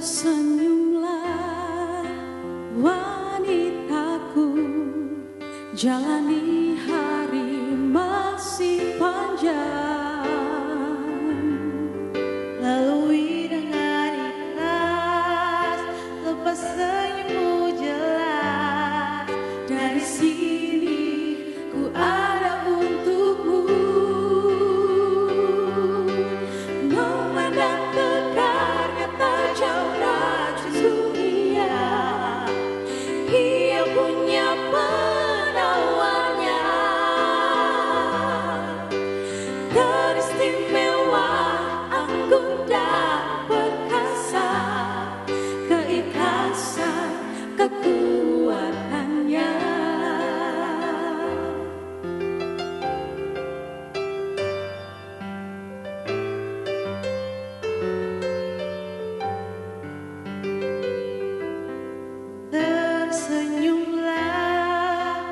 Tersenyumlah wanitaku, jalani hari masih panjang. Lalui dengan ikhlas, lepas senyummu jelas. Dari sini ku ada untukmu, memandang tegarnya tajam racun dunia. Ia punya penawarnya, teristimewa, anggun dan perkasa, keikhlasan, kekuatannya. Tersenyumlah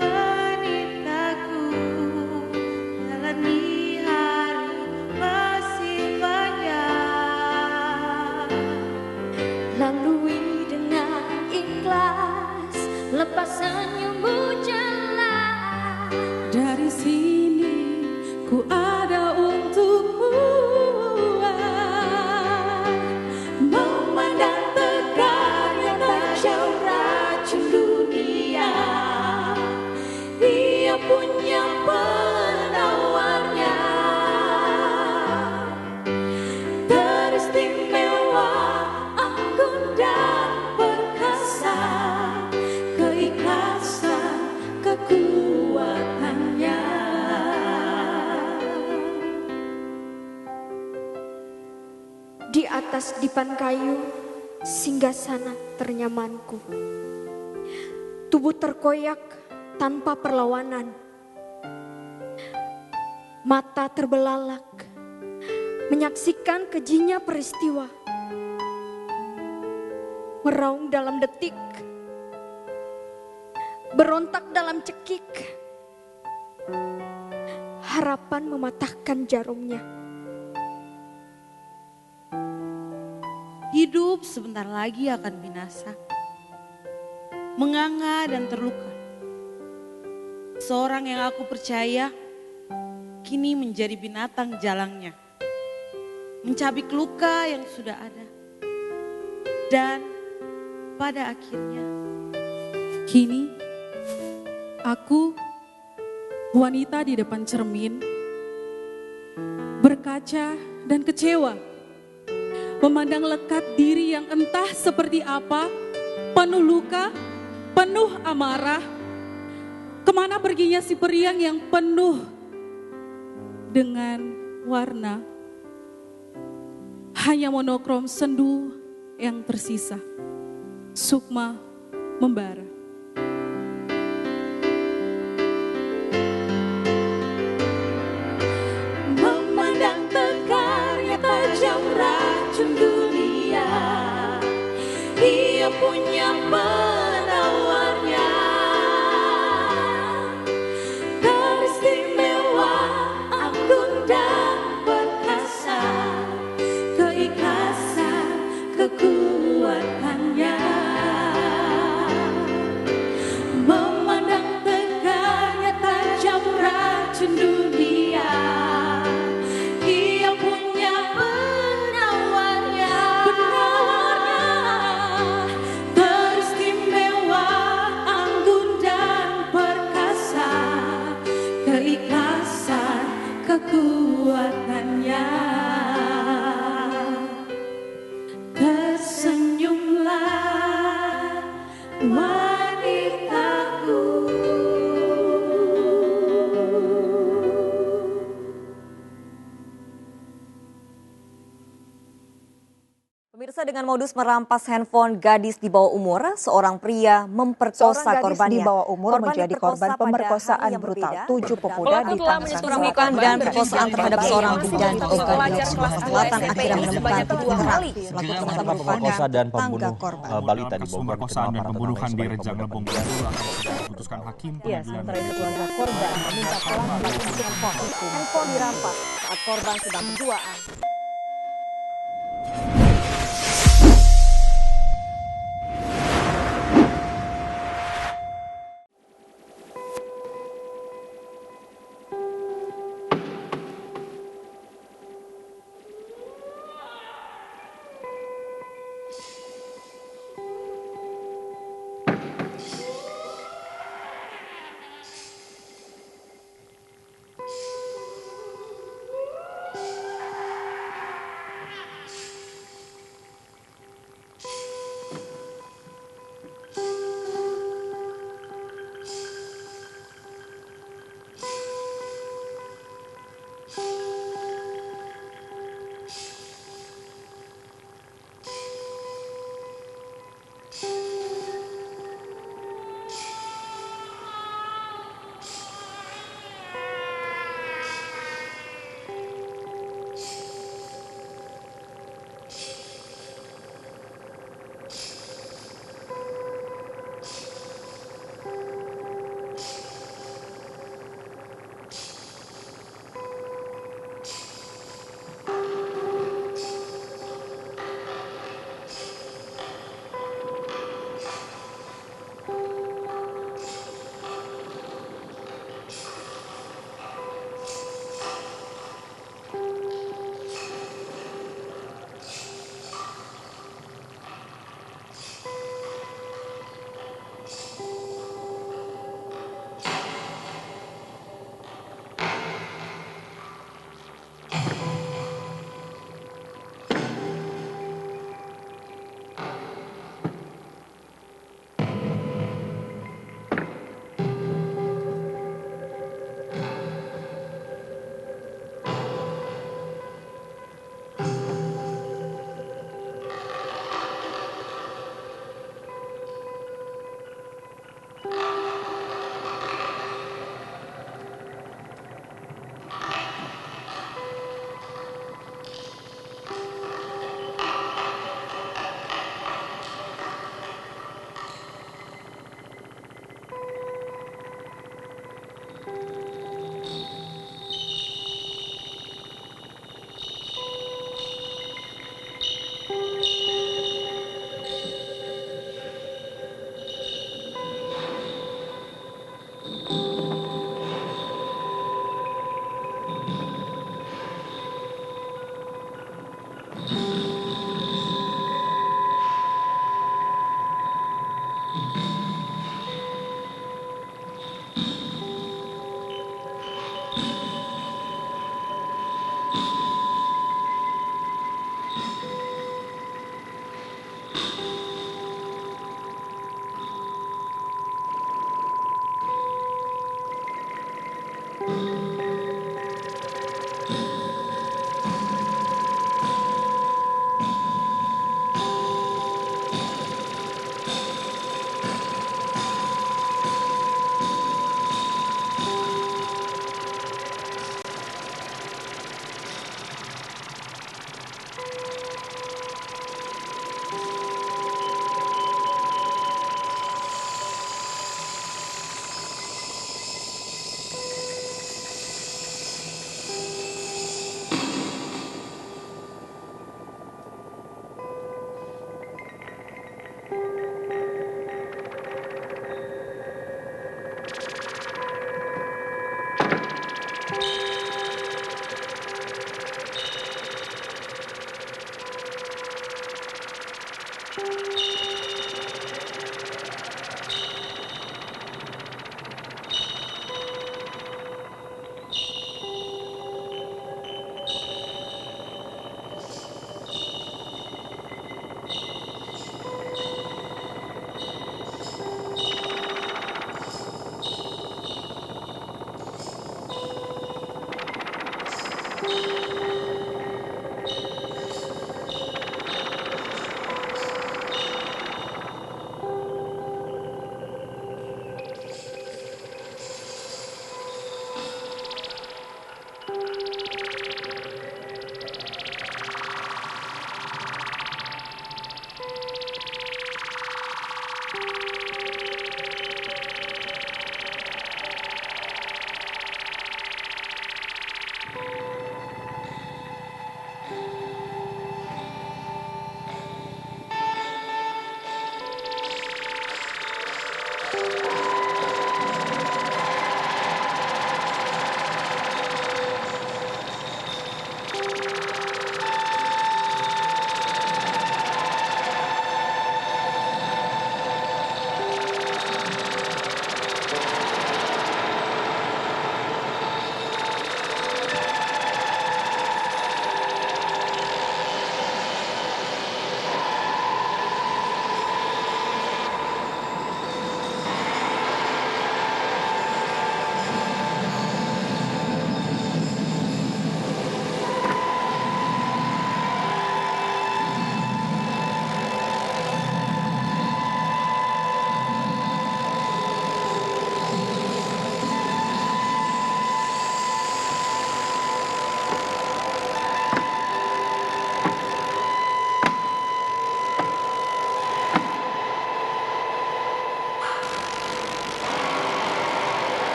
wanitaku, jalani hari masih panjang. Lalui dengan ikhlas, lepas senyummu jelas. Dari sini ku ada untukmu, memandang tegarnya tajam racun dunia. Ia punya penawarnya, teristimewa, anggun dan perkasa, keikhlasan, kekuatannya. Di atas dipan kayu, singgasana ternyamanku. Tubuh terkoyak tanpa perlawanan. Mata terbelalak, menyaksikan kejinya peristiwa. Meraung dalam detik, berontak dalam cekik. Harapan mematahkan jarumnya. Hidup sebentar lagi akan binasa, menganga dan terluka. Seorang yang aku percaya kini menjadi binatang jalangnya, mencabik luka yang sudah ada. Dan pada akhirnya Kini aku wanita di depan cermin, berkaca dan kecewa, memandang lekat diri yang entah seperti apa, penuh luka, penuh amarah. Kemana perginya si periang yang penuh dengan warna? Hanya monokrom sendu yang tersisa. Sukma membara. Memandang tegarnya tajam racun dunia. Ia punya penawarnya, teristimewa, anggun dan perkasa, keikhlasan, kekuatannya. Memandang tegarnya tajam racun dunia. Ia punya penawarnya, teristimewa, anggun dan perkasa, keikhlasan, kekuatannya. Tersenyumlah wanitaku. Pemirsa, dengan modus merampas handphone gadis di bawah umur, seorang pria memperkosa Seorang gadis korbannya. di bawah umur menjadi korban diperkosa pada pemerkosaan hari yang brutal berbeda. 7 pemuda di Tangerang Pengerukan dan perkosaan terhadap seorang bidan di Sumatera Selatan akhirnya menemukan titik terang. Pelaku ternyata merupakan pemerkosa dan tangga pembunuh korban. balita di Bogor. Pemerkosaan dan pembunuhan di Rejang Lebong Bantul akan segera diputuskan hakim Ya, pengadilan. sementara itu keluarga korban meminta pelaku untuk hukum. Handphone dirampas saat korban sedang berduaan.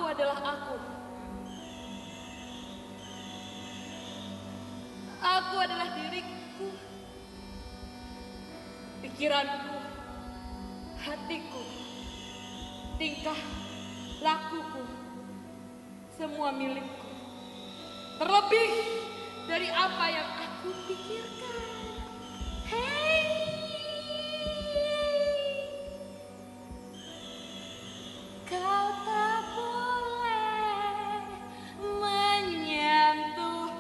adalah aku. Aku adalah diriku, pikiranku, hatiku, tingkah lakuku, semua milikku. Terlebih dari apa yang aku pikirkan. Hey, kau tak boleh menyentuhku.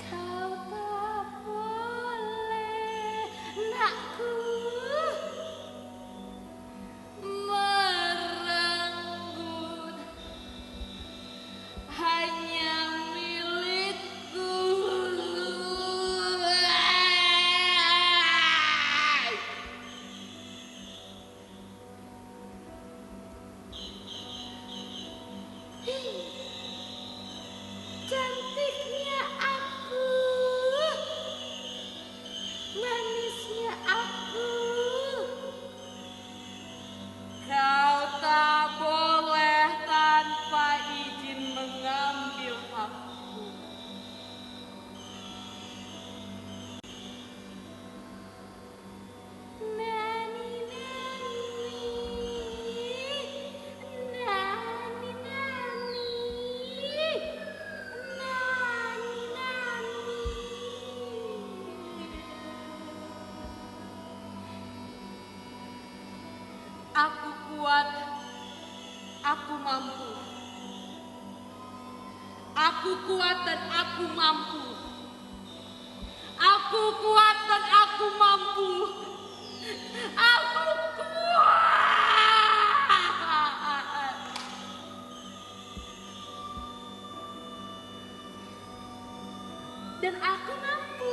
Kau tak boleh, nakku, merenggut hanya milikku. Cantiknya aku, manisnya aku. Kau tak boleh tanpa izin mengambil hakku. Nani nani, nani nani, nani nani. Aku kuat, aku mampu. Aku kuat dan aku mampu. Aku kuat dan aku mampu. Aku kuat. Dan aku mampu.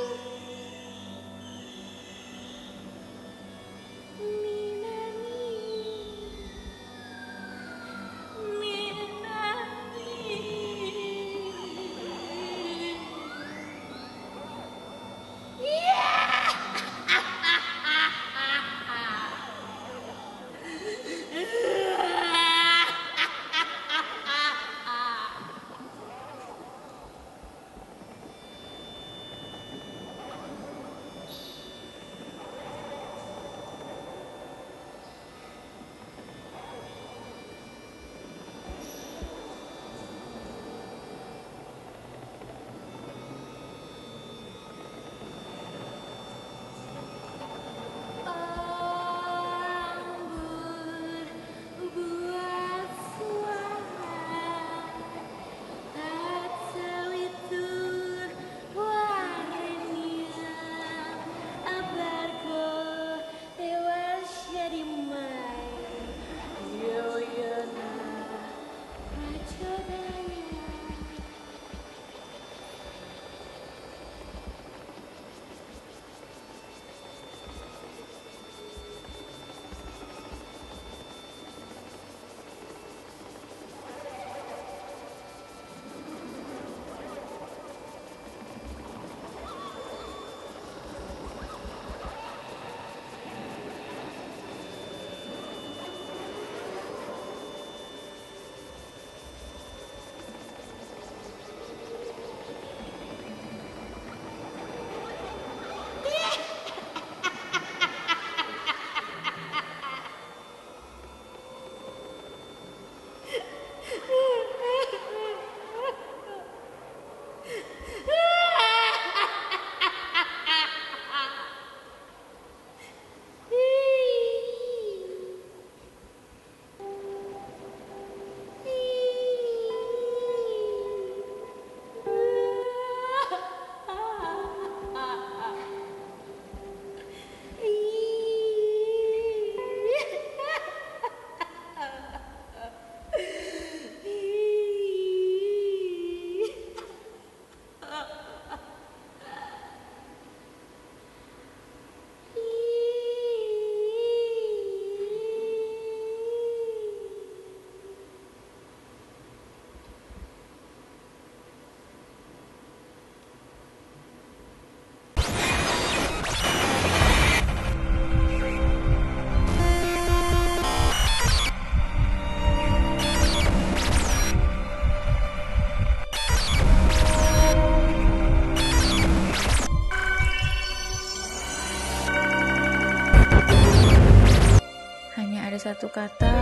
satu kata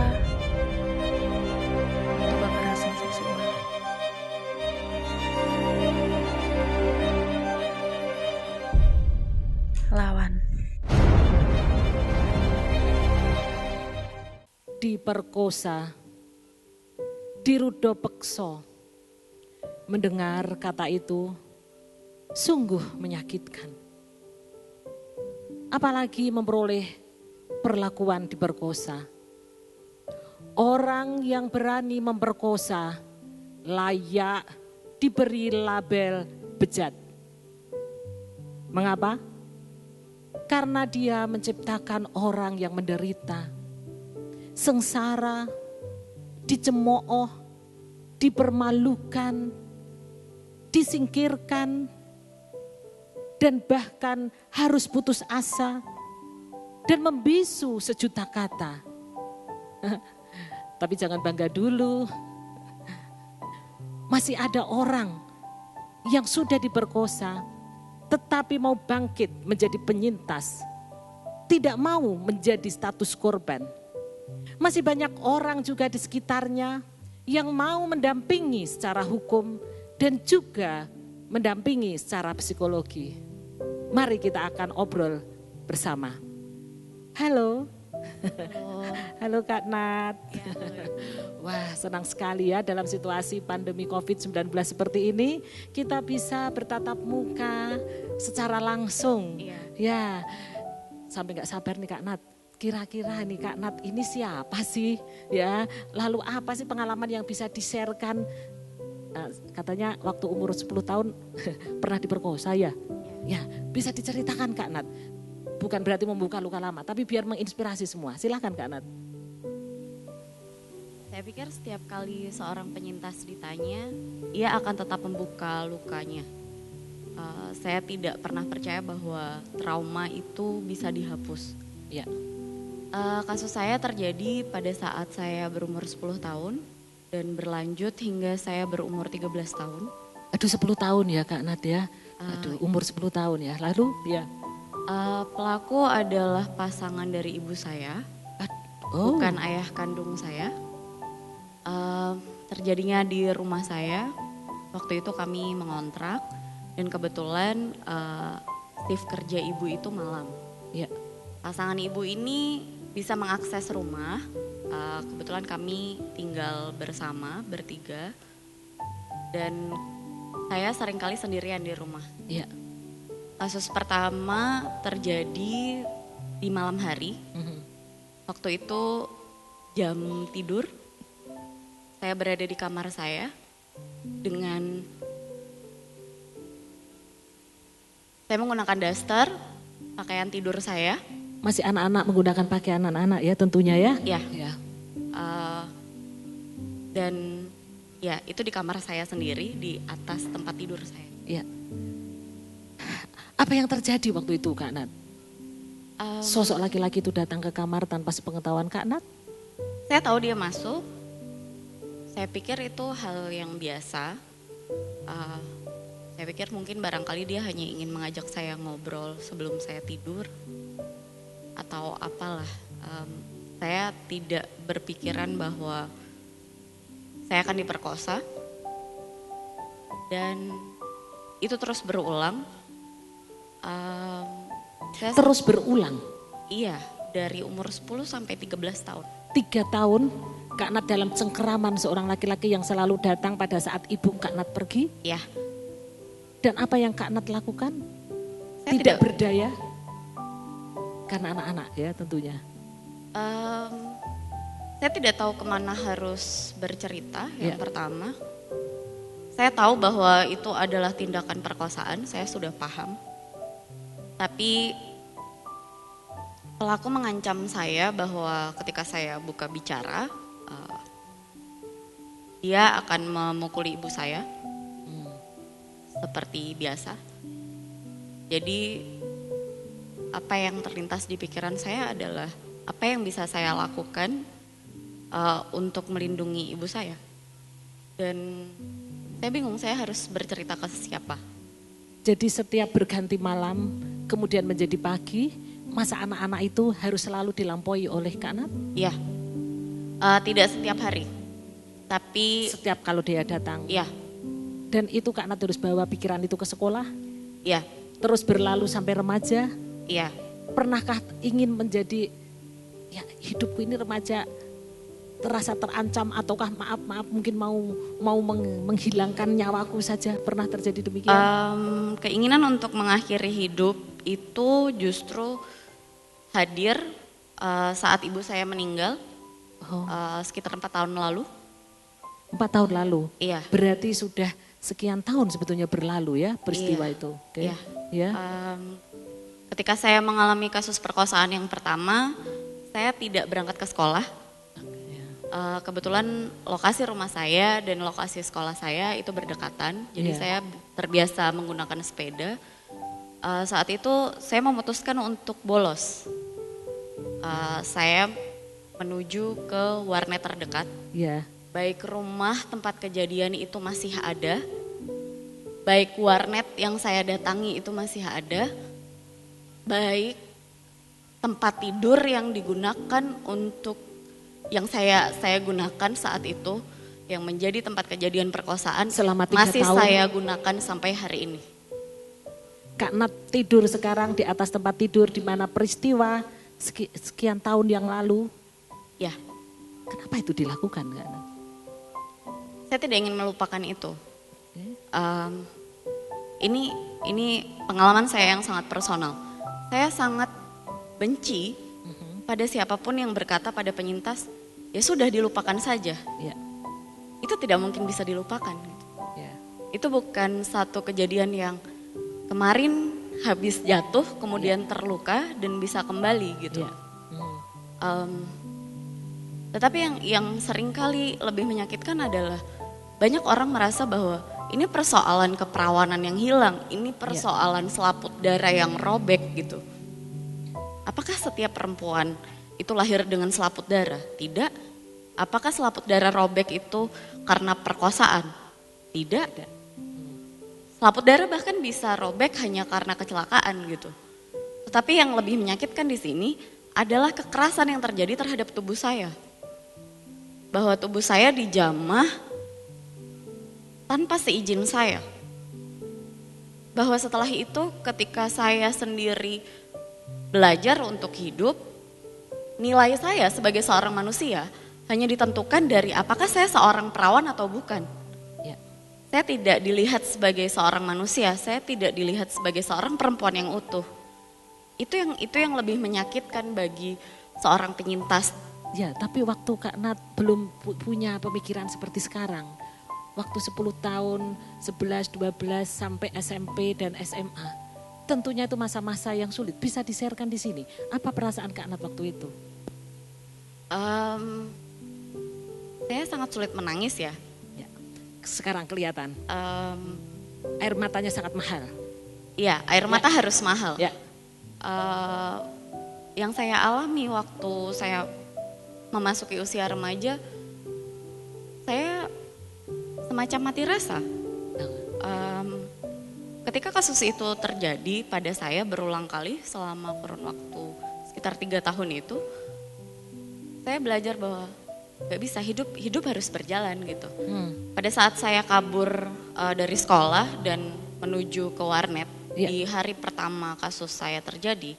untuk kekerasan seksual. Lawan. Diperkosa, dirudopekso. Mendengar kata itu sungguh menyakitkan. Apalagi memperoleh perlakuan diperkosa. Orang yang berani memperkosa layak diberi label bejat. Mengapa? Karena dia menciptakan orang yang menderita, sengsara, dicemooh, dipermalukan, disingkirkan, dan bahkan harus putus asa dan membisu sejuta kata. Tapi jangan bangga dulu. Masih ada orang yang sudah diperkosa tetapi mau bangkit menjadi penyintas. Tidak mau menjadi status korban. Masih banyak orang juga di sekitarnya yang mau mendampingi secara hukum dan juga mendampingi secara psikologi. Mari kita akan obrol bersama. Halo. Halo Kak Nat. Ya, Wah, senang sekali ya dalam situasi pandemi COVID-19 seperti ini kita bisa bertatap muka secara langsung. Iya. Ya, sampai gak sabar nih Kak Nat. Kira-kira nih Kak Nat ini siapa sih? Ya, lalu apa sih pengalaman yang bisa di-sharekan? Katanya waktu umur 10 tahun pernah diperkosa ya? Ya, bisa diceritakan Kak Nat. Bukan berarti membuka luka lama, tapi biar menginspirasi semua. Silahkan Kak Nat. Saya pikir setiap kali seorang penyintas ditanya, ia akan tetap membuka lukanya. Saya tidak pernah percaya bahwa trauma itu bisa dihapus. Ya. Kasus saya terjadi pada saat saya berumur 10 tahun dan berlanjut hingga saya berumur 13 tahun. Aduh 10 tahun ya Kak Nat ya. Aduh umur 10 tahun ya. Lalu ya. Pelaku adalah pasangan dari ibu saya, bukan ayah kandung saya. Terjadinya di rumah saya, waktu itu kami mengontrak dan kebetulan shift kerja ibu itu malam. Ya. Pasangan ibu ini bisa mengakses rumah, kebetulan kami tinggal bersama bertiga dan saya seringkali sendirian di rumah. Ya. Kasus pertama terjadi di malam hari. Waktu itu jam tidur, saya berada di kamar saya dengan saya menggunakan daster, pakaian tidur saya. Masih anak-anak menggunakan pakaian anak-anak ya tentunya ya? Ya. Ya. Dan ya itu di kamar saya sendiri, di atas tempat tidur saya. Ya. Apa yang terjadi waktu itu Kak Nat? Sosok laki-laki itu datang ke kamar tanpa sepengetahuan Kak Nat? Saya tahu dia masuk, saya pikir itu hal yang biasa. Saya pikir mungkin barangkali dia hanya ingin mengajak saya ngobrol sebelum saya tidur. Atau apalah, saya tidak berpikiran bahwa saya akan diperkosa. Dan itu terus berulang. Terus berulang? Iya, dari umur 10 sampai 13 tahun. 3 tahun Kak Nat dalam cengkeraman seorang laki-laki yang selalu datang pada saat ibu Kak Nat pergi? Ya. Dan apa yang Kak Nat lakukan? Saya tidak berdaya? Karena anak-anak ya tentunya. Saya tidak tahu kemana harus bercerita yang pertama. Saya tahu bahwa itu adalah tindakan perkosaan, saya sudah paham. Tapi pelaku mengancam saya bahwa ketika saya buka bicara, dia akan memukuli ibu saya seperti biasa. Jadi apa yang terlintas di pikiran saya adalah apa yang bisa saya lakukan untuk melindungi ibu saya. Dan saya bingung saya harus bercerita ke siapa. Jadi setiap berganti malam kemudian menjadi pagi, masa anak-anak itu harus selalu dilampaui oleh Kak Nat? Iya. Tidak setiap hari, tapi Setiap kalau dia datang. ya, Dan itu Kak Nat terus bawa pikiran itu ke sekolah, ya, terus berlalu sampai remaja. ya. Pernahkah ingin menjadi, ya hidupku ini remaja terasa terancam ataukah maaf mungkin mau menghilangkan nyawaku saja, pernah terjadi demikian? Keinginan untuk mengakhiri hidup itu justru hadir saat ibu saya meninggal sekitar 4 tahun lalu. 4 tahun lalu. Iya. Berarti sudah sekian tahun sebetulnya berlalu ya peristiwa Iya. itu. Oke. Iya. Ya. Ketika saya mengalami kasus perkosaan yang pertama, saya tidak berangkat ke sekolah. Kebetulan lokasi rumah saya dan lokasi sekolah saya itu berdekatan, jadi Iya. saya terbiasa menggunakan sepeda. Saat itu saya memutuskan untuk bolos. Saya menuju ke warnet terdekat. Ya. Baik rumah tempat kejadian itu masih ada, baik warnet yang saya datangi itu masih ada, baik tempat tidur yang digunakan untuk yang saya gunakan saat itu yang menjadi tempat kejadian perkosaan Selama 3 masih tahun. saya gunakan sampai hari ini. Kak Nat tidur sekarang di atas tempat tidur di mana peristiwa sekian tahun yang lalu. Ya, Kenapa itu dilakukan Kak Nat? saya tidak ingin melupakan itu. Ini pengalaman saya yang sangat personal. Saya sangat benci pada siapapun yang berkata pada penyintas, ya sudah dilupakan saja. Ya. Itu tidak mungkin bisa dilupakan. Gitu. Ya. Itu bukan satu kejadian yang kemarin habis jatuh kemudian terluka dan bisa kembali gitu. Ya. Tetapi yang seringkali lebih menyakitkan adalah banyak orang merasa bahwa ini persoalan keperawanan yang hilang, ini persoalan selaput darah yang robek gitu. Apakah setiap perempuan itu lahir dengan selaput darah? Tidak. Apakah selaput darah robek itu karena perkosaan? Tidak. Selaput darah bahkan bisa robek hanya karena kecelakaan gitu. Tetapi yang lebih menyakitkan di sini adalah kekerasan yang terjadi terhadap tubuh saya. Bahwa tubuh saya dijamah tanpa seizin saya. Bahwa setelah itu ketika saya sendiri belajar untuk hidup, nilai saya sebagai seorang manusia hanya ditentukan dari apakah saya seorang perawan atau bukan. Ya. Saya tidak dilihat sebagai seorang manusia, saya tidak dilihat sebagai seorang perempuan yang utuh. Itu yang lebih menyakitkan bagi seorang penyintas. Ya, tapi waktu Kak Nat belum punya pemikiran seperti sekarang. Waktu 10 tahun, 11, 12 sampai SMP dan SMA. Tentunya itu masa-masa yang sulit. Bisa di-sharekan di sini. Apa perasaan Kak Nat waktu itu? Saya sangat sulit menangis ya. Ya. Sekarang kelihatan. Em, Air matanya sangat mahal. Iya, air mata harus mahal. Ya. Yang saya alami waktu saya memasuki usia remaja, saya semacam mati rasa. Ketika kasus itu terjadi pada saya berulang kali selama kurun waktu sekitar 3 tahun itu, saya belajar bahwa gak bisa, hidup harus berjalan gitu. Pada saat saya kabur dari sekolah dan menuju ke warnet, di hari pertama kasus saya terjadi,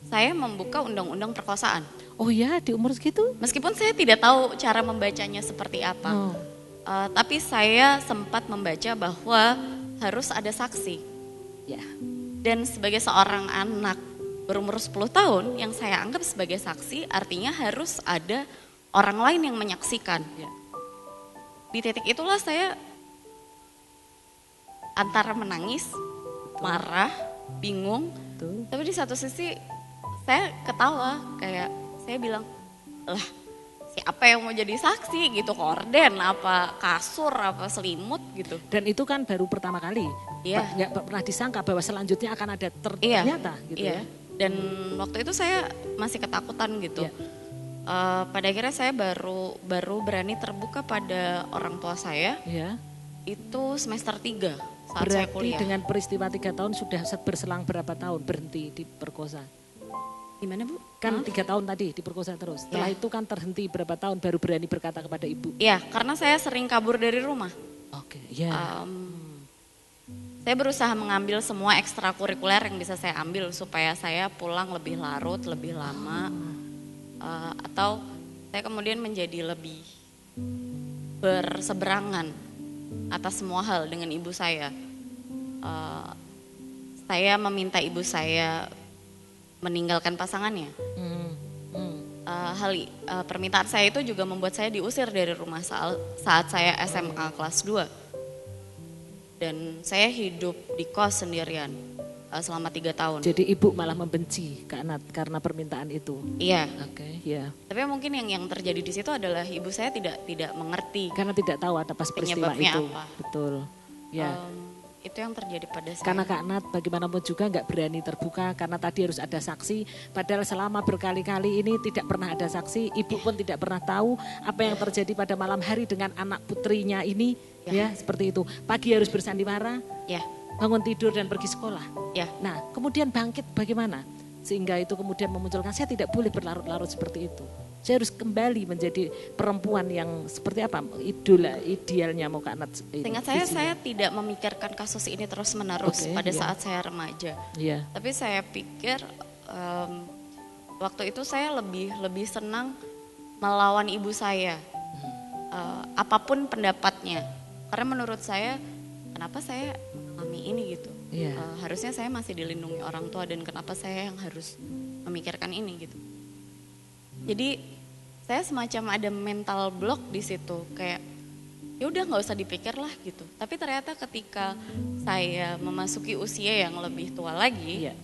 saya membuka undang-undang perkosaan. Oh ya, di umur segitu? Meskipun saya tidak tahu cara membacanya seperti apa, tapi saya sempat membaca bahwa harus ada saksi. Ya. Dan sebagai seorang anak berumur 10 tahun yang saya anggap sebagai saksi, artinya harus ada orang lain yang menyaksikan. Ya. Di titik itulah saya antara menangis, marah, bingung, Betul. tapi di satu sisi saya ketawa, kayak saya bilang, lah siapa yang mau jadi saksi gitu, korden, apa kasur, apa selimut gitu. Dan itu kan baru pertama kali. Iya. Nggak pernah disangka bahwa selanjutnya akan ada Iya, ternyata gitu iya. ya. Dan waktu itu saya masih ketakutan gitu. Iya. Pada akhirnya saya baru berani terbuka pada orang tua saya, Ya. itu semester 3 saat saya Berarti kuliah. dengan peristiwa 3 tahun sudah berselang berapa tahun berhenti diperkosa? Gimana Bu? Kan Maaf. 3 tahun tadi diperkosa terus. Setelah Ya. itu kan terhenti berapa tahun baru berani berkata kepada ibu. Iya, karena saya sering kabur dari rumah. Oke, ya. Saya berusaha mengambil semua ekstrakurikuler yang bisa saya ambil supaya saya pulang lebih larut, lebih lama. Atau saya kemudian menjadi lebih berseberangan atas semua hal dengan ibu saya. Saya meminta ibu saya meninggalkan pasangannya. Permintaan saya itu juga membuat saya diusir dari rumah saat saya SMA kelas 2. Dan saya hidup di kos sendirian selama 3 tahun. Jadi ibu malah membenci karena permintaan itu. Iya. Oke, ya. Tapi mungkin yang terjadi di situ adalah ibu saya tidak mengerti Karena tidak tahu atas peristiwa penyebabnya itu. apa. Betul. Ya. Itu yang terjadi pada saya. Karena Kak Nat bagaimanapun juga nggak berani terbuka karena tadi harus ada saksi. Padahal selama berkali-kali ini tidak pernah ada saksi. Ibu pun tidak pernah tahu apa yang terjadi pada malam hari dengan anak putrinya ini. Ya, seperti itu. Pagi harus bersandiwara, Ya, bangun tidur dan pergi sekolah. ya. Nah kemudian bangkit bagaimana? Sehingga itu kemudian memunculkan saya tidak boleh berlarut-larut seperti itu. Saya harus kembali menjadi perempuan yang seperti apa idealnya mau Kak Nat. Seingat saya tidak memikirkan kasus ini terus-menerus Oke, pada iya. saat saya remaja. Iya. Tapi saya pikir waktu itu saya lebih senang melawan ibu saya. Apapun pendapatnya. Karena menurut saya, kenapa saya mengalami ini gitu. Iya. Harusnya saya masih dilindungi orang tua dan kenapa saya yang harus memikirkan ini gitu. Jadi saya semacam ada mental block di situ, kayak ya udah nggak usah dipikir lah gitu. Tapi ternyata ketika saya memasuki usia yang lebih tua lagi, Iya.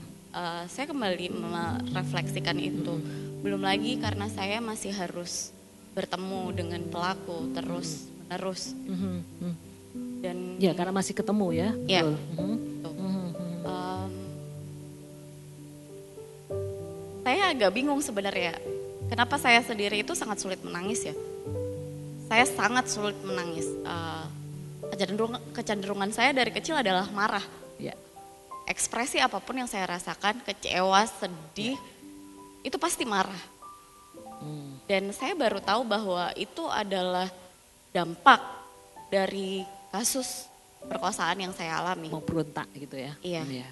saya kembali merefleksikan itu. Belum lagi karena saya masih harus bertemu dengan pelaku terus menerus. Dan Ya karena masih ketemu ya. Ya. Betul. Saya agak bingung sebenarnya. Kenapa saya sendiri itu sangat sulit menangis ya? Saya sangat sulit menangis. Kecenderungan saya dari kecil adalah marah. Ya. Ekspresi apapun yang saya rasakan, kecewa, sedih, itu pasti marah. Dan saya baru tahu bahwa itu adalah dampak dari kasus perkosaan yang saya alami. Mau berontak gitu ya. Iya.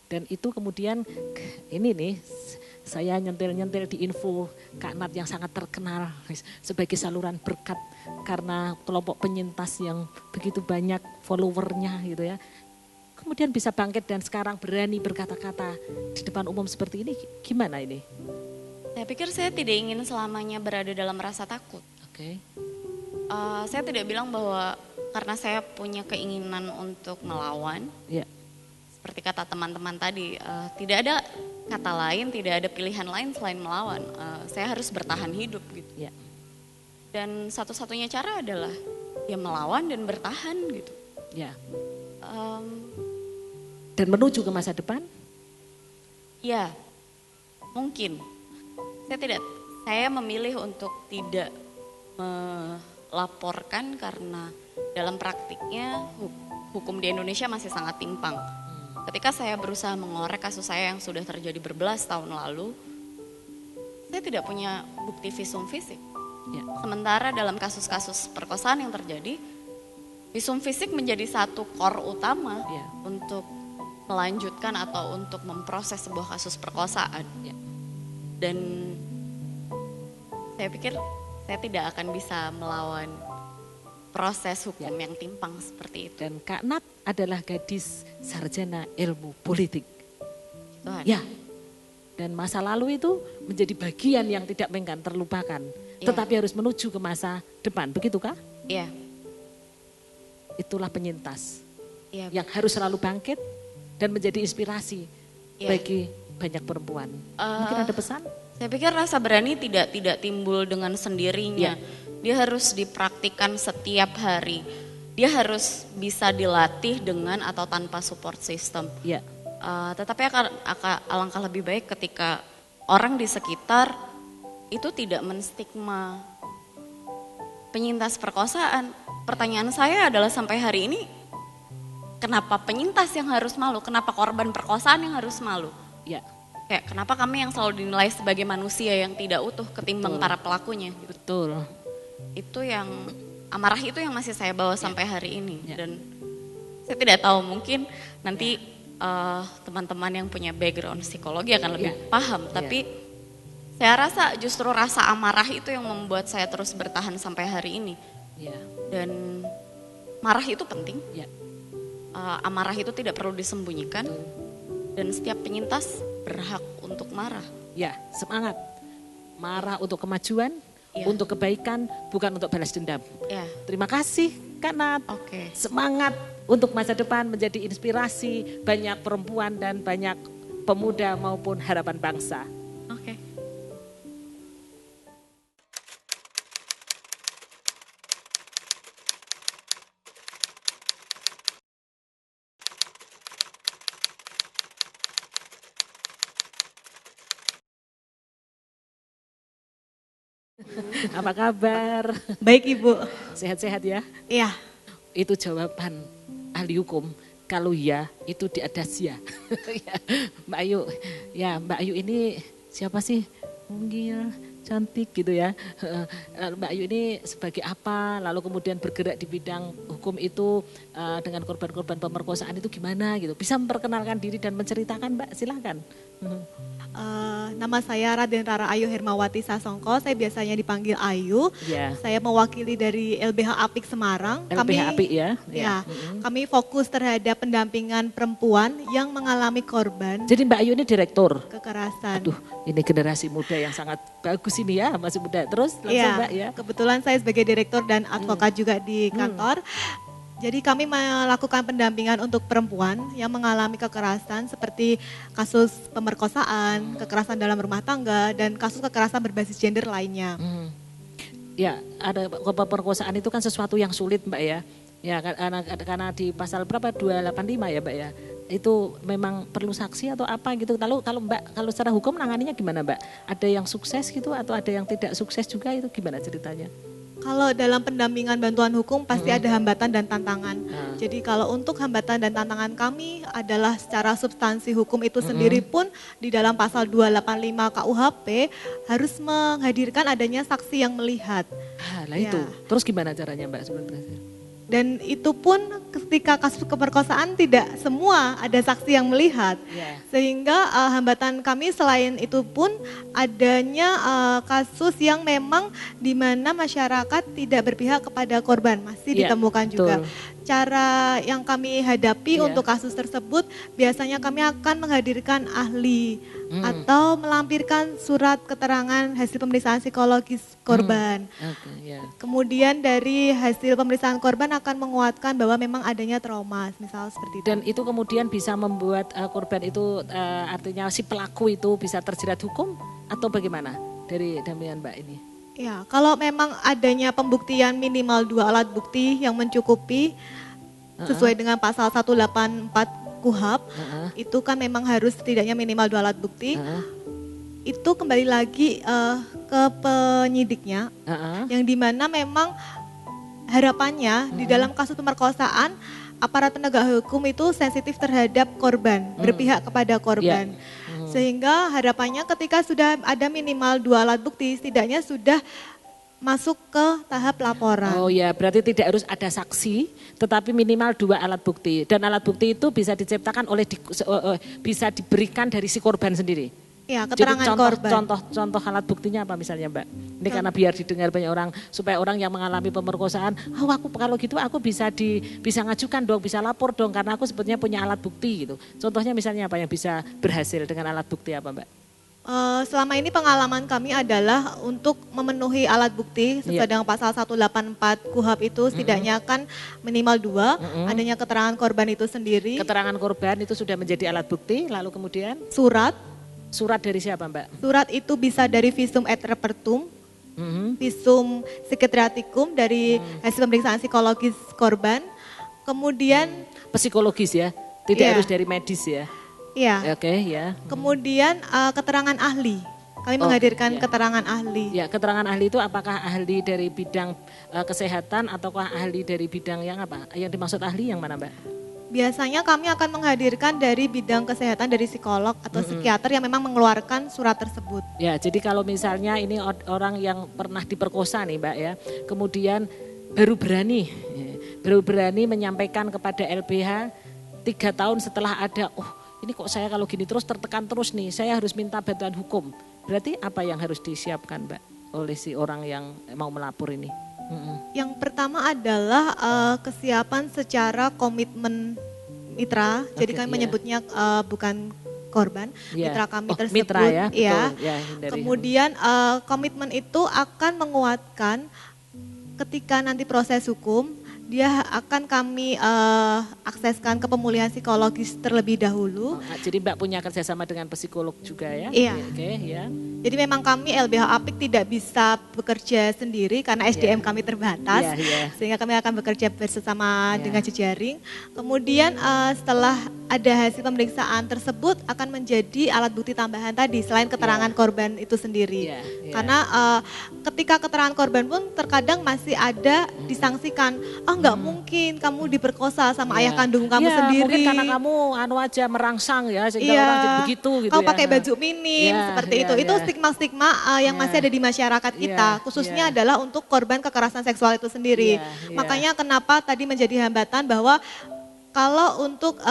Dan itu kemudian ini nih saya nyentil-nyentil di info Kak Nat yang sangat terkenal sebagai saluran berkat karena kelompok penyintas yang begitu banyak followernya gitu ya. Kemudian bisa bangkit dan sekarang berani berkata-kata di depan umum seperti ini, gimana ini? Saya pikir saya tidak ingin selamanya berada dalam rasa takut. Oke. Saya tidak bilang bahwa karena saya punya keinginan untuk melawan, Ya. seperti kata teman-teman tadi, tidak ada kata lain, tidak ada pilihan lain selain melawan. Saya harus bertahan hidup gitu. Ya. Dan satu-satunya cara adalah ya melawan dan bertahan gitu. Ya. Em, Dan menuju ke masa depan? Ya, mungkin. Saya memilih untuk tidak melaporkan karena dalam praktiknya hukum di Indonesia masih sangat timpang. Ketika saya berusaha mengorek kasus saya yang sudah terjadi berbelas tahun lalu, saya tidak punya bukti visum fisik. Ya. Sementara dalam kasus-kasus perkosaan yang terjadi, visum fisik menjadi satu core utama Ya. untuk melanjutkan atau untuk memproses sebuah kasus perkosaan. Ya. Dan saya pikir saya tidak akan bisa melawan proses hukum yang timpang seperti itu. Dan Kak Nat adalah gadis sarjana ilmu politik. Tuhan. Ya. Dan masa lalu itu menjadi bagian yang tidak akan terlupakan. Ya. Tetapi harus menuju ke masa depan, begitukah? Iya, Itulah penyintas iya. yang harus selalu bangkit dan menjadi inspirasi Ya. bagi banyak perempuan. Mungkin ada pesan? Saya pikir rasa berani tidak timbul dengan sendirinya. Ya. Dia harus dipraktikkan setiap hari. Dia harus bisa dilatih dengan atau tanpa support system. Ya. Tetapi alangkah lebih baik ketika orang di sekitar itu tidak menstigma penyintas perkosaan. Pertanyaan saya adalah sampai hari ini, kenapa penyintas yang harus malu? Kenapa korban perkosaan yang harus malu? Ya. Kayak kenapa kami yang selalu dinilai sebagai manusia yang tidak utuh ketimbang para pelakunya. Betul. Itu yang amarah itu yang masih saya bawa sampai hari ini. Dan saya tidak tahu, mungkin nanti teman-teman yang punya background psikologi akan lebih paham. Tapi saya rasa justru rasa amarah itu yang membuat saya terus bertahan sampai hari ini. Dan marah itu penting. Amarah itu tidak perlu disembunyikan. Dan setiap penyintas berhak untuk marah. Ya, semangat. Marah untuk kemajuan, untuk kebaikan, bukan untuk balas dendam. Terima kasih Kak Nat. Semangat untuk masa depan menjadi inspirasi banyak perempuan dan banyak pemuda maupun harapan bangsa. Apa kabar? Baik Ibu. Sehat-sehat ya? Iya. Itu jawaban ahli hukum. Kalau ya, itu di atas ya. Mbak Ayu, ya Mbak Ayu ini siapa sih? Mungil, cantik gitu ya. Lalu Mbak Ayu ini sebagai apa? Lalu kemudian bergerak di bidang hukum itu dengan korban-korban pemerkosaan itu gimana gitu? Bisa memperkenalkan diri dan menceritakan Mbak, silahkan. Nama saya Raden Rara Ayu Hermawati Sasongko, saya biasanya dipanggil Ayu. Saya mewakili dari LBH Apik Semarang. LBH Apik ya? Kami fokus terhadap pendampingan perempuan yang mengalami korban. Jadi Mbak Ayu ini direktur? Kekerasan. Aduh, ini generasi muda yang sangat bagus ini ya, masih muda. Terus langsung Mbak ya? Kebetulan saya sebagai direktur dan advokat juga di kantor. Jadi kami melakukan pendampingan untuk perempuan yang mengalami kekerasan seperti kasus pemerkosaan, kekerasan dalam rumah tangga, dan kasus kekerasan berbasis gender lainnya. Ya, ada pemerkosaan itu kan sesuatu yang sulit Mbak ya. Ya, karena di pasal berapa 285 ya Mbak ya. Itu memang perlu saksi atau apa gitu. Lalu kalau Mbak, kalau secara hukum menanganinya gimana Mbak? Ada yang sukses gitu atau ada yang tidak sukses juga, itu gimana ceritanya? Kalau dalam pendampingan bantuan hukum pasti ada hambatan dan tantangan. Jadi kalau untuk hambatan dan tantangan kami adalah secara substansi hukum itu sendiri pun di dalam pasal 285 KUHP harus menghadirkan adanya saksi yang melihat. Lah itu, terus gimana caranya Mbak sebenarnya? Dan itu pun ketika kasus pemerkosaan tidak semua ada saksi yang melihat. Sehingga hambatan kami selain itu pun adanya kasus yang memang di mana masyarakat tidak berpihak kepada korban, masih ditemukan juga. Cara yang kami hadapi untuk kasus tersebut biasanya kami akan menghadirkan ahli atau melampirkan surat keterangan hasil pemeriksaan psikologis korban. Kemudian dari hasil pemeriksaan korban akan menguatkan bahwa memang adanya trauma, misal seperti itu. Dan itu kemudian bisa membuat korban itu artinya si pelaku itu bisa terjerat hukum atau bagaimana dari dampingan Mbak ini? Ya, kalau memang adanya pembuktian minimal 2 alat bukti yang mencukupi sesuai dengan pasal 184 KUHP, itu kan memang harus setidaknya minimal 2 alat bukti. Itu kembali lagi ke penyidiknya, yang dimana memang harapannya di dalam kasus pemerkosaan aparat penegak hukum itu sensitif terhadap korban, berpihak kepada korban. Sehingga harapannya ketika sudah ada minimal 2 alat bukti, setidaknya sudah masuk ke tahap laporan. Oh ya, berarti tidak harus ada saksi, tetapi minimal 2 alat bukti. Dan alat bukti itu bisa diciptakan oleh, bisa diberikan dari si korban sendiri. Ya, keterangan korban. Contoh alat buktinya apa misalnya Mbak? Ini karena biar didengar banyak orang, supaya orang yang mengalami pemerkosaan, aku kalau gitu aku bisa ngajukan dong, bisa lapor dong, karena aku sebetulnya punya alat bukti gitu. Contohnya misalnya apa yang bisa berhasil dengan alat bukti apa Mbak? Selama ini pengalaman kami adalah untuk memenuhi alat bukti sesuai dengan pasal 184 KUHP itu setidaknya kan minimal 2, adanya keterangan korban itu sendiri. Keterangan korban itu sudah menjadi alat bukti, lalu kemudian? Surat dari siapa Mbak? Surat itu bisa dari visum et repertum, visum psikiatrikum dari hasil pemeriksaan psikologis korban, kemudian psikologis ya, tidak harus dari medis ya? Iya. Oke, ya. Kemudian keterangan ahli, kami menghadirkan keterangan ahli. Ya, keterangan ahli itu apakah ahli dari bidang kesehatan ataukah ahli dari bidang yang apa? Yang dimaksud ahli yang mana Mbak? Biasanya kami akan menghadirkan dari bidang kesehatan dari psikolog atau psikiater yang memang mengeluarkan surat tersebut. Ya, jadi kalau misalnya ini orang yang pernah diperkosa nih Mbak ya, kemudian baru berani menyampaikan kepada LBH 3 tahun setelah ada, oh ini kok saya kalau gini terus tertekan terus nih, saya harus minta bantuan hukum. Berarti apa yang harus disiapkan Mbak oleh si orang yang mau melapor ini? Yang pertama adalah kesiapan secara komitmen mitra. Jadi kami menyebutnya bukan korban, mitra kami tersebut. Mitra ya. Ya. Betul, ya Kemudian komitmen itu akan menguatkan ketika nanti proses hukum. Dia akan kami akseskan ke pemulihan psikologis terlebih dahulu. Jadi Mbak punya kerjasama dengan psikolog juga ya? Iya. Oke, ya. Jadi memang kami LBH Apik tidak bisa bekerja sendiri karena SDM kami terbatas. Sehingga kami akan bekerja bersama dengan jejaring. Kemudian setelah ada hasil pemeriksaan tersebut akan menjadi alat bukti tambahan tadi selain keterangan korban itu sendiri. Karena ketika keterangan korban pun terkadang masih ada disangsikan, nggak mungkin kamu diperkosa sama ayah kandung kamu sendiri. Mungkin karena kamu aja merangsang ya sehingga orang jadi begitu gitu kau ya. pakai baju minim seperti itu. Itu stigma-stigma yang masih ada di masyarakat kita. Khususnya adalah untuk korban kekerasan seksual itu sendiri. Makanya kenapa tadi menjadi hambatan bahwa kalau untuk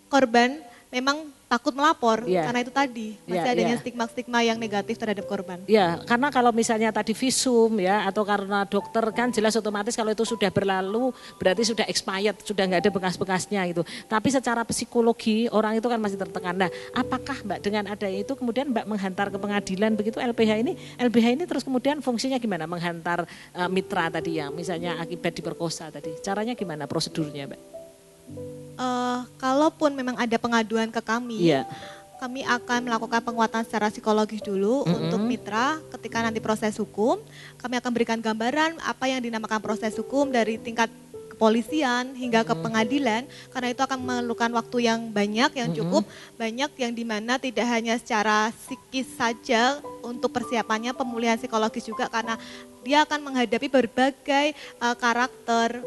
korban memang takut melapor karena itu tadi masih adanya stigma-stigma yang negatif terhadap korban. Ya, karena kalau misalnya tadi visum ya atau karena dokter kan jelas otomatis kalau itu sudah berlalu berarti sudah expired, sudah nggak ada bekas-bekasnya gitu. Tapi secara psikologi orang itu kan masih tertekan. Nah, apakah Mbak dengan ada itu kemudian Mbak menghantar ke pengadilan begitu LBH ini terus kemudian fungsinya gimana menghantar mitra tadi yang misalnya akibat diperkosa tadi. Caranya gimana prosedurnya Mbak? Kalaupun memang ada pengaduan ke kami, kami akan melakukan penguatan secara psikologis dulu untuk mitra. Ketika nanti proses hukum, kami akan berikan gambaran apa yang dinamakan proses hukum dari tingkat kepolisian hingga ke pengadilan. Karena itu akan memerlukan waktu yang banyak, yang cukup banyak, yang dimana tidak hanya secara psikis saja untuk persiapannya, pemulihan psikologis juga karena dia akan menghadapi berbagai karakter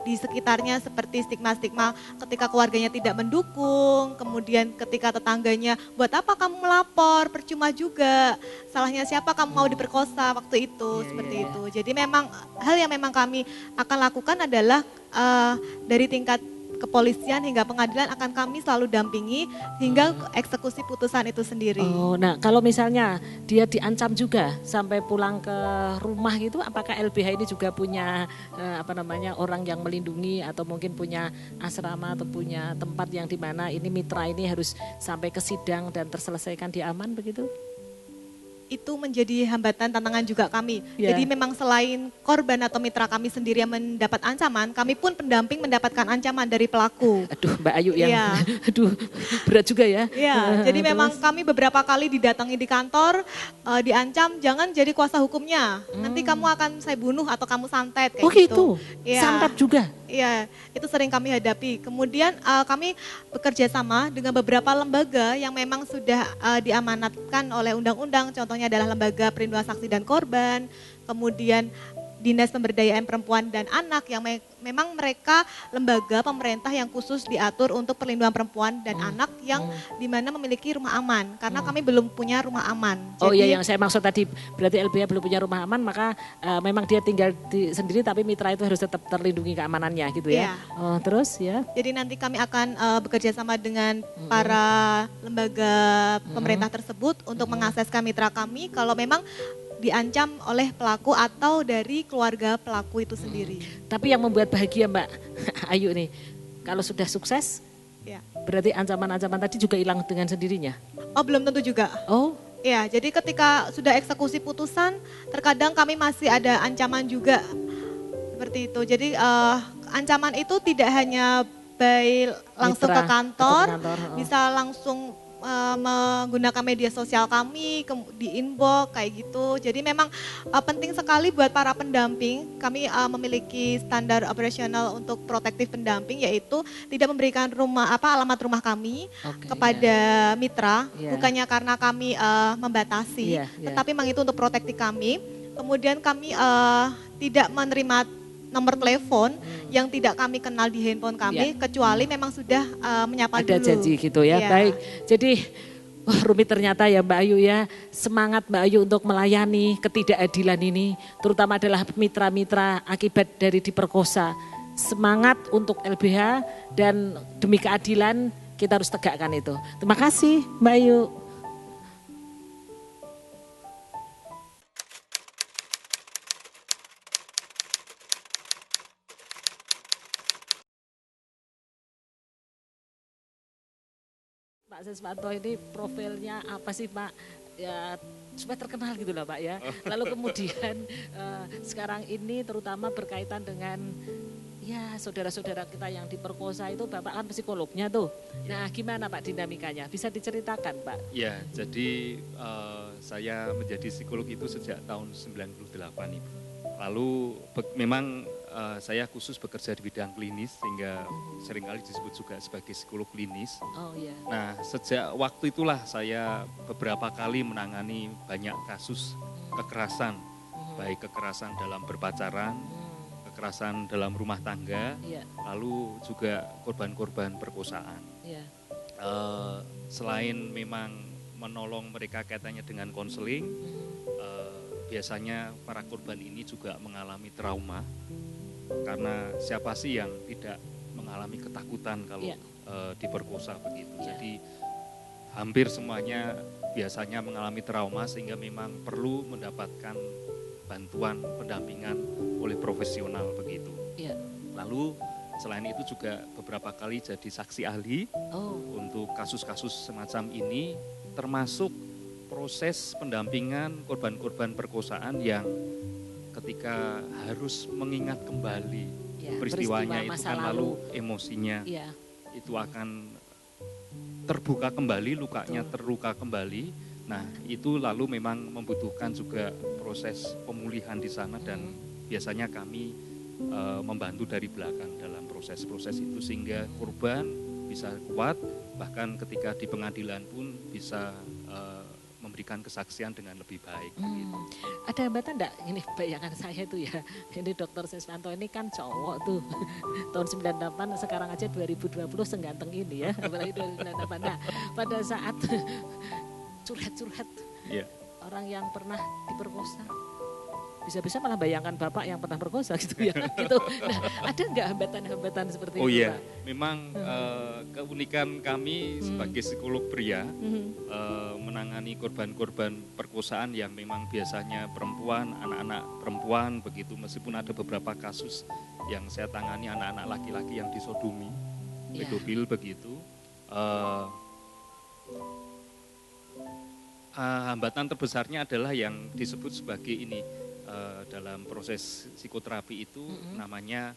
di sekitarnya seperti stigma-stigma ketika keluarganya tidak mendukung, kemudian ketika tetangganya buat apa kamu melapor, percuma juga, salahnya siapa kamu mau diperkosa waktu itu, seperti itu. Jadi memang hal yang memang kami akan lakukan adalah dari tingkat kepolisian hingga pengadilan akan kami selalu dampingi hingga eksekusi putusan itu sendiri. Oh, nah kalau misalnya dia diancam juga sampai pulang ke rumah gitu, apakah LBH ini juga punya orang yang melindungi atau mungkin punya asrama atau punya tempat yang dimana ini mitra ini harus sampai ke sidang dan terselesaikan di aman begitu? Itu menjadi hambatan tantangan juga kami. Jadi memang selain korban atau mitra kami sendiri yang mendapat ancaman, kami pun pendamping mendapatkan ancaman dari pelaku. Aduh Mbak Ayu yang, aduh berat juga ya. Jadi memang kami beberapa kali didatangi di kantor, diancam jangan jadi kuasa hukumnya. Nanti kamu akan saya bunuh atau kamu santet kayak gitu. Santet juga? Iya, itu sering kami hadapi. Kemudian kami bekerja sama dengan beberapa lembaga yang memang sudah diamanatkan oleh undang-undang, contohnya adalah Lembaga Perlindungan Saksi dan Korban, kemudian Dinas Pemberdayaan Perempuan dan Anak yang memang mereka lembaga pemerintah yang khusus diatur untuk perlindungan perempuan dan anak yang dimana memiliki rumah aman, karena kami belum punya rumah aman. Jadi, yang saya maksud tadi berarti LBH belum punya rumah aman, maka memang dia tinggal sendiri tapi mitra itu harus tetap terlindungi keamanannya gitu ya. Terus ya. Jadi nanti kami akan bekerja sama dengan para lembaga pemerintah tersebut untuk mengakseskan mitra kami kalau memang diancam oleh pelaku atau dari keluarga pelaku itu sendiri. Tapi yang membuat bahagia Mbak Ayu nih, kalau sudah sukses, berarti ancaman-ancaman tadi juga hilang dengan sendirinya? Oh belum tentu juga. Oh? Ya, jadi ketika sudah eksekusi putusan, terkadang kami masih ada ancaman juga seperti itu. Jadi ancaman itu tidak hanya by langsung ke kantor, bisa langsung menggunakan media sosial kami di inbox kayak gitu. Jadi memang penting sekali buat para pendamping. Kami memiliki standar operasional untuk protektif pendamping, yaitu tidak memberikan alamat rumah kami kepada mitra, bukannya karena kami membatasi, tetapi memang itu untuk protektif kami. Kemudian kami tidak menerima nomor telepon yang tidak kami kenal di handphone kami, kecuali memang sudah menyapa ada dulu. janji gitu ya. Baik, jadi rumit ternyata ya Mbak Ayu ya. Semangat Mbak Ayu untuk melayani ketidakadilan ini, terutama adalah mitra-mitra akibat dari diperkosa. Semangat untuk LBH dan demi keadilan kita harus tegakkan itu. Terima kasih Mbak Ayu. Pak Seswanto ini profilnya apa sih Pak? Ya supaya terkenal gitu lah Pak ya. Lalu kemudian sekarang ini terutama berkaitan dengan ya saudara-saudara kita yang diperkosa itu Bapak kan psikolognya tuh. Nah gimana Pak dinamikanya? Bisa diceritakan Pak? Ya jadi saya menjadi psikolog itu sejak tahun 98 Ibu. Lalu memang saya khusus bekerja di bidang klinis sehingga seringkali disebut juga sebagai psikolog klinis. Oh iya. Nah sejak waktu itulah saya beberapa kali menangani banyak kasus kekerasan. Baik kekerasan dalam berpacaran, kekerasan dalam rumah tangga, lalu juga korban-korban perkosaan. Selain memang menolong mereka kaitannya dengan konseling, biasanya para korban ini juga mengalami trauma, karena siapa sih yang tidak mengalami ketakutan kalau diperkosa begitu. Jadi hampir semuanya biasanya mengalami trauma sehingga memang perlu mendapatkan bantuan pendampingan oleh profesional begitu. Lalu selain itu juga beberapa kali jadi saksi ahli untuk kasus-kasus semacam ini, termasuk proses pendampingan korban-korban perkosaan yang ketika harus mengingat kembali peristiwanya itu kan lalu emosinya itu akan terbuka kembali, lukanya terluka kembali. Nah itu lalu memang membutuhkan juga proses pemulihan di sana dan biasanya kami membantu dari belakang dalam proses-proses itu sehingga korban bisa kuat, bahkan ketika di pengadilan pun bisa memberikan kesaksian dengan lebih baik. Ada hambatan enggak? Ini bayangan saya tuh ya, ini Dr. Seswanto ini kan cowok tuh, tahun 98 sekarang aja 2020 sengganteng ini ya, apalagi 2098. Nah pada saat curhat-curhat orang yang pernah diperkosa, bisa-bisa malah bayangkan Bapak yang pernah perkosa gitu ya. Gitu. Nah, ada nggak hambatan-hambatan seperti itu? Oh iya, Pak? memang keunikan kami sebagai psikolog pria menangani korban-korban perkosaan yang memang biasanya perempuan, anak-anak perempuan begitu, meskipun ada beberapa kasus yang saya tangani anak-anak laki-laki yang disodomi, pedofil begitu. Hambatan terbesarnya adalah yang disebut sebagai ini dalam proses psikoterapi itu namanya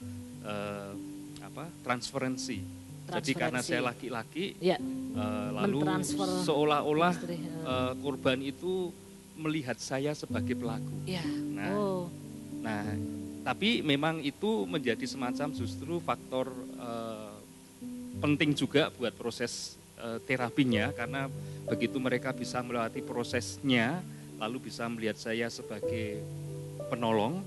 transferensi. Jadi karena saya laki-laki, lalu seolah-olah korban itu melihat saya sebagai pelaku. Nah, tapi memang itu menjadi semacam justru faktor penting juga buat proses terapinya, karena begitu mereka bisa melewati prosesnya, lalu bisa melihat saya sebagai penolong,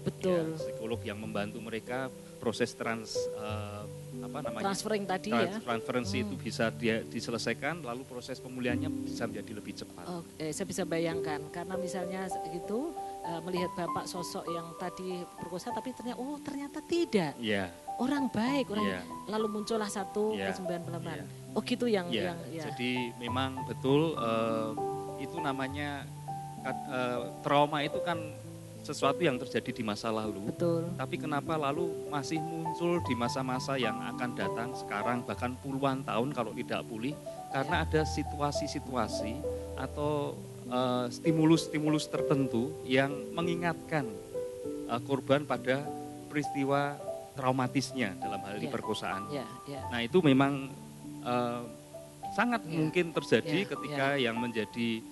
psikolog yang membantu mereka proses transferring tadi transferensi itu bisa diselesaikan, lalu proses pemulihannya bisa menjadi lebih cepat. Saya bisa bayangkan karena misalnya gitu melihat Bapak sosok yang tadi perkosa tapi ternyata tidak. Orang baik, lalu muncullah satu kesembuhan pelan-pelan. Oh gitu yang Jadi memang betul itu namanya trauma itu kan sesuatu yang terjadi di masa lalu. Betul. Tapi kenapa lalu masih muncul di masa-masa yang akan datang sekarang, bahkan puluhan tahun kalau tidak pulih, karena ada situasi-situasi atau stimulus-stimulus tertentu yang mengingatkan korban pada peristiwa traumatisnya dalam hal ini perkosaan. Nah itu memang sangat mungkin terjadi ketika yang menjadi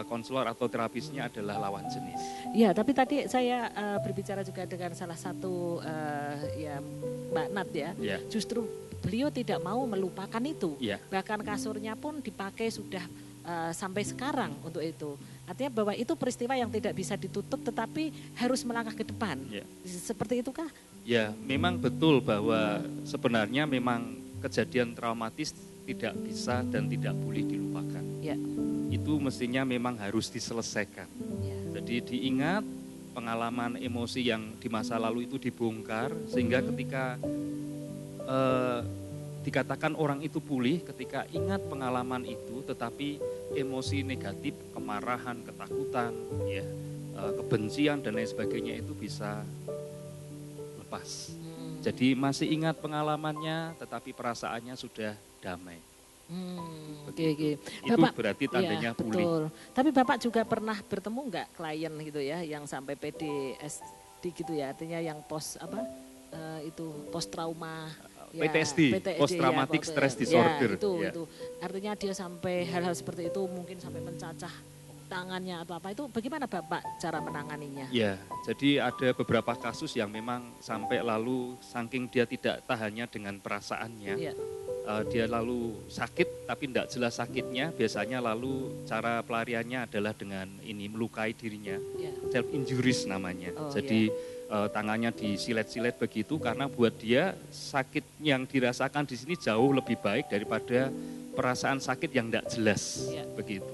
konselor atau terapisnya adalah lawan jenis. Ya, tapi tadi saya berbicara juga dengan salah satu Mbak Nat ya. Justru beliau tidak mau melupakan itu. Bahkan kasurnya pun dipakai sudah sampai sekarang untuk itu. Artinya bahwa itu peristiwa yang tidak bisa ditutup tetapi harus melangkah ke depan. Seperti itu kah? Ya, memang betul bahwa sebenarnya memang kejadian traumatis tidak bisa dan tidak boleh dilupakan. Ya. Itu mestinya memang harus diselesaikan. Ya. Jadi diingat pengalaman emosi yang di masa lalu itu dibongkar sehingga ketika dikatakan orang itu pulih ketika ingat pengalaman itu, tetapi emosi negatif, kemarahan, ketakutan, ya, kebencian dan lain sebagainya itu bisa lepas. Jadi masih ingat pengalamannya, tetapi perasaannya sudah damai. Oke. Itu berarti tandanya ya, pulih. Betul. Tapi Bapak juga pernah bertemu nggak klien gitu ya, yang sampai PTSD gitu ya, artinya yang post trauma. Ya, PTSD, post traumatic stress disorder. Ya, itu. Artinya dia sampai hal-hal seperti itu, mungkin sampai mencacah tangannya atau apa, itu bagaimana Bapak cara menanganinya? Ya, jadi ada beberapa kasus yang memang sampai lalu saking dia tidak tahannya dengan perasaannya, dia lalu sakit tapi tidak jelas sakitnya, biasanya lalu cara pelariannya adalah dengan melukai dirinya, self injuries namanya. Jadi tangannya disilet-silet begitu karena buat dia sakit yang dirasakan di sini jauh lebih baik daripada perasaan sakit yang tidak jelas begitu.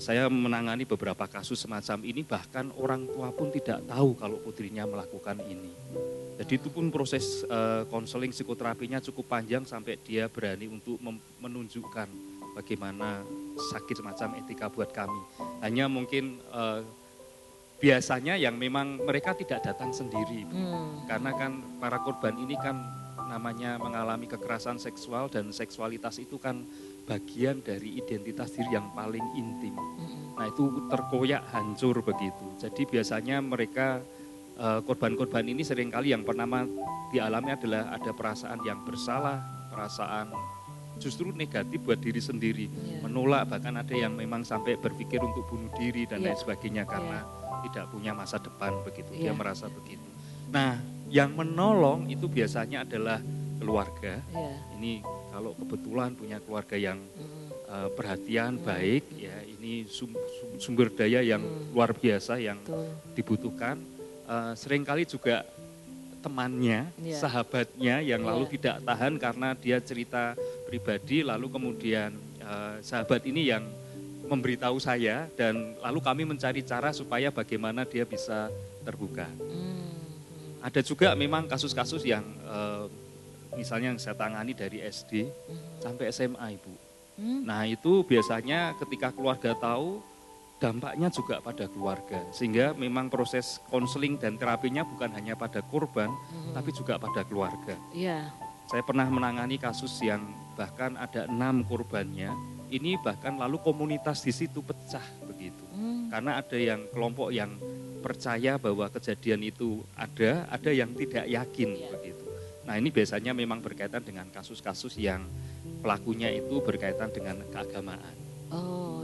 Saya menangani beberapa kasus semacam ini, bahkan orang tua pun tidak tahu kalau putrinya melakukan ini. Jadi itu pun proses konseling psikoterapinya cukup panjang sampai dia berani untuk menunjukkan bagaimana sakit semacam etika buat kami. Hanya mungkin biasanya yang memang mereka tidak datang sendiri, karena kan para korban ini kan namanya mengalami kekerasan seksual dan seksualitas itu kan bagian dari identitas diri yang paling intim. Nah itu terkoyak hancur begitu. Jadi biasanya mereka korban-korban ini seringkali yang pertama dialami adalah ada perasaan yang bersalah, perasaan justru negatif buat diri sendiri, menolak, bahkan ada yang memang sampai berpikir untuk bunuh diri dan lain sebagainya karena tidak punya masa depan begitu, dia merasa begitu. Nah, yang menolong itu biasanya adalah keluarga. Ini kalau kebetulan punya keluarga yang perhatian baik, ya ini sumber daya yang luar biasa yang dibutuhkan. Seringkali juga temannya, sahabatnya yang lalu tidak tahan karena dia cerita pribadi, lalu kemudian sahabat ini yang memberitahu saya dan lalu kami mencari cara supaya bagaimana dia bisa terbuka. Ada juga memang kasus-kasus yang misalnya yang saya tangani dari SD sampai SMA, Ibu. Nah itu biasanya ketika keluarga tahu, dampaknya juga pada keluarga. Sehingga memang proses konseling dan terapinya bukan hanya pada korban, tapi juga pada keluarga. Saya pernah menangani kasus yang bahkan ada 6 korbannya. Ini bahkan lalu komunitas di situ pecah begitu. Karena ada yang kelompok yang percaya bahwa kejadian itu ada yang tidak yakin begitu. Nah ini biasanya memang berkaitan dengan kasus-kasus yang pelakunya itu berkaitan dengan keagamaan.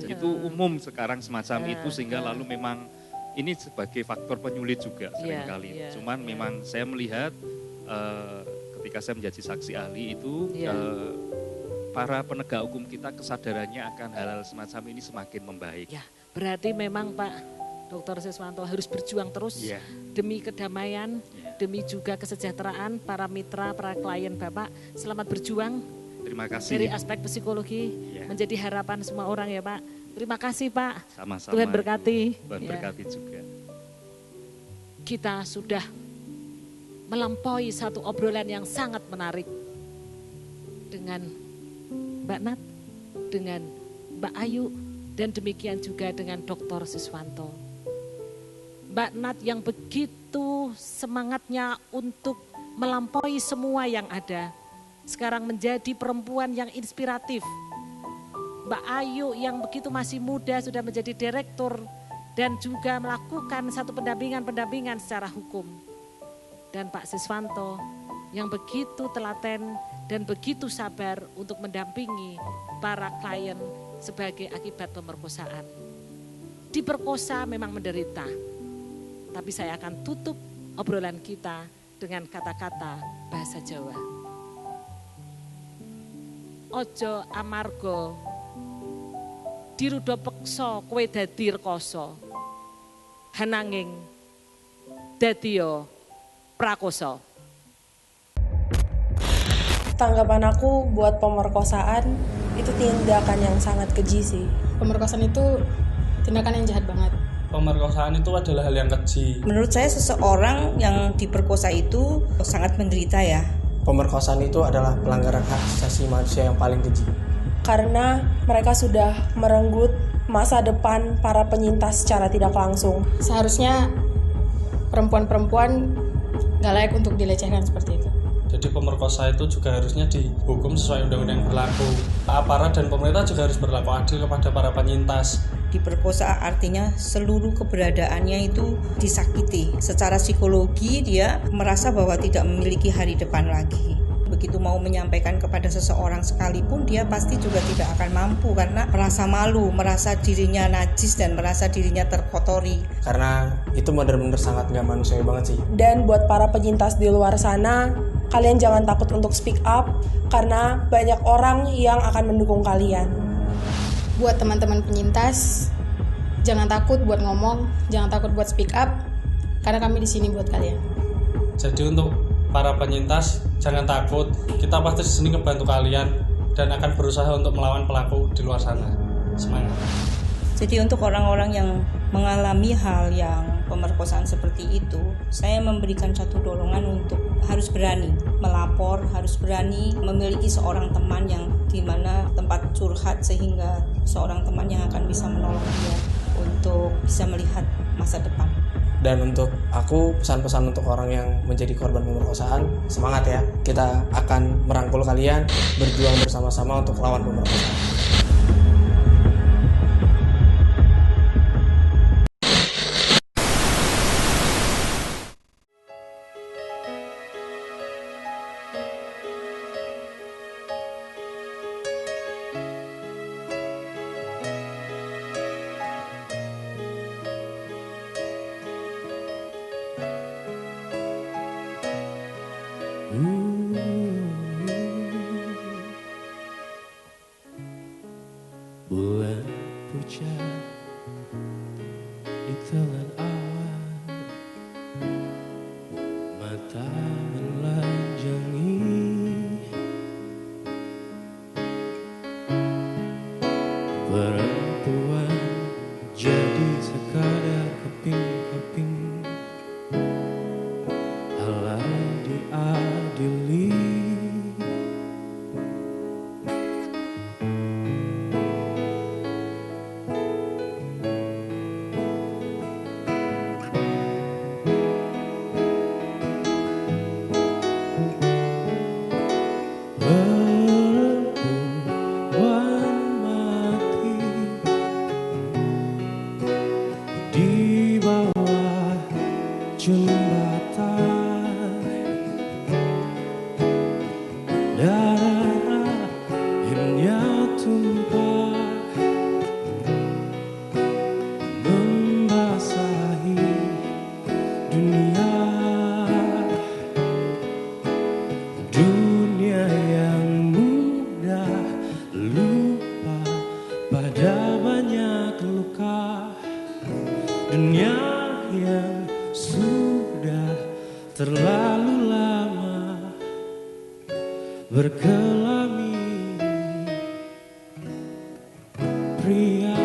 Itu umum sekarang semacam itu sehingga lalu memang ini sebagai faktor penyulit juga seringkali. Cuman memang saya melihat ketika saya menjadi saksi ahli itu para penegak hukum kita kesadarannya akan hal-hal semacam ini semakin membaik. Berarti memang Pak Dr. Siswanto harus berjuang terus demi kedamaian, demi juga kesejahteraan para mitra, para klien Bapak. Selamat berjuang. Terima kasih. Dari aspek psikologi menjadi harapan semua orang ya Pak. Terima kasih Pak. Sama-sama. Tuhan berkati. Tuhan berkati juga. Kita sudah melampaui satu obrolan yang sangat menarik dengan Mbak Nat, dengan Mbak Ayu, dan demikian juga dengan Dr. Siswanto. Mbak Nat yang begitu semangatnya untuk melampaui semua yang ada, sekarang menjadi perempuan yang inspiratif. Mbak Ayu yang begitu masih muda sudah menjadi direktur dan juga melakukan satu pendampingan secara hukum. Dan Pak Siswanto yang begitu telaten dan begitu sabar untuk mendampingi para klien sebagai akibat pemerkosaan. Diperkosa memang menderita, tapi saya akan tutup obrolan kita dengan kata-kata bahasa Jawa. Ojo amarga dirudo peksa kowe dadi rekoso. Hananging dadiya prakoso. Tanggapan aku buat pemerkosaan itu tindakan yang sangat keji sih. Pemerkosaan itu tindakan yang jahat banget. Pemerkosaan itu adalah hal yang keji. Menurut saya seseorang yang diperkosa itu sangat menderita ya. Pemerkosaan itu adalah pelanggaran hak asasi manusia yang paling keji. Karena mereka sudah merenggut masa depan para penyintas secara tidak langsung. Seharusnya perempuan-perempuan gak layak untuk dilecehkan seperti itu. Jadi pemerkosa itu juga harusnya dihukum sesuai undang-undang yang berlaku. Aparat dan pemerintah juga harus berlaku adil kepada para penyintas. Diperkosa artinya seluruh keberadaannya itu disakiti. Secara psikologi dia merasa bahwa tidak memiliki hari depan lagi. Begitu mau menyampaikan kepada seseorang sekalipun dia pasti juga tidak akan mampu karena merasa malu, merasa dirinya najis dan merasa dirinya terkotori. Karena itu benar-benar sangat gak manusiawi banget sih. Dan buat para penyintas di luar sana, kalian jangan takut untuk speak up karena banyak orang yang akan mendukung kalian. Buat teman-teman penyintas, jangan takut buat ngomong, jangan takut buat speak up karena kami di sini buat kalian. Jadi untuk para penyintas jangan takut, kita pasti di sini ngebantu kalian dan akan berusaha untuk melawan pelaku di luar sana. Semangat. Jadi untuk orang-orang yang mengalami hal yang pemerkosaan seperti itu, saya memberikan satu dorongan untuk harus berani melapor, harus berani memiliki seorang teman yang dimana tempat curhat sehingga seorang teman yang akan bisa menolong dia untuk bisa melihat masa depan. Dan untuk aku, pesan-pesan untuk orang yang menjadi korban pemerkosaan, semangat ya. Kita akan merangkul kalian, berjuang bersama-sama untuk lawan pemerkosaan. Bulan pucat ditelan awan, mata melanjangi perempuan jadi sekadar keping-keping, Allah diadili. Jembatan darah akhirnya tumpah membasahi dunia, dunia yang mudah lupa pada banyak luka, dunia yang sudah terlalu lama berkelamin pria.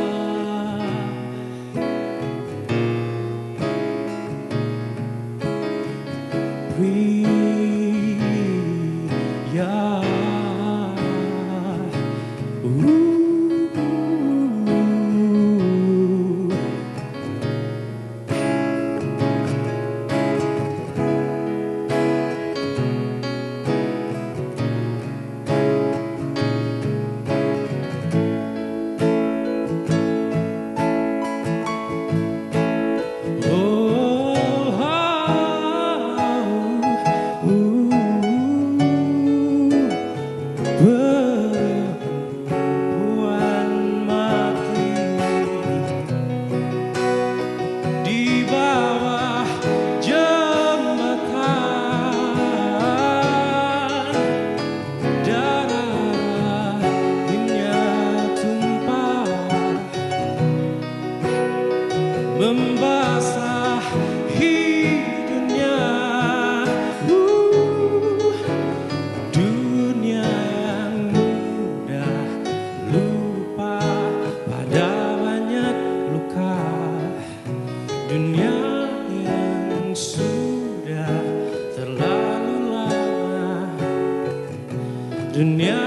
dunia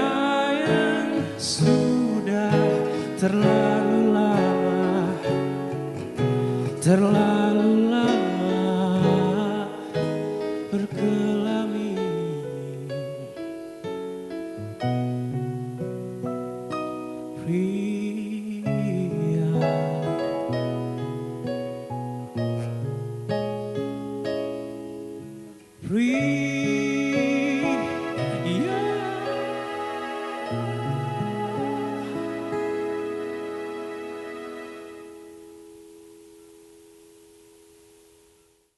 yang sudah terlalu lama berkelamin. Pria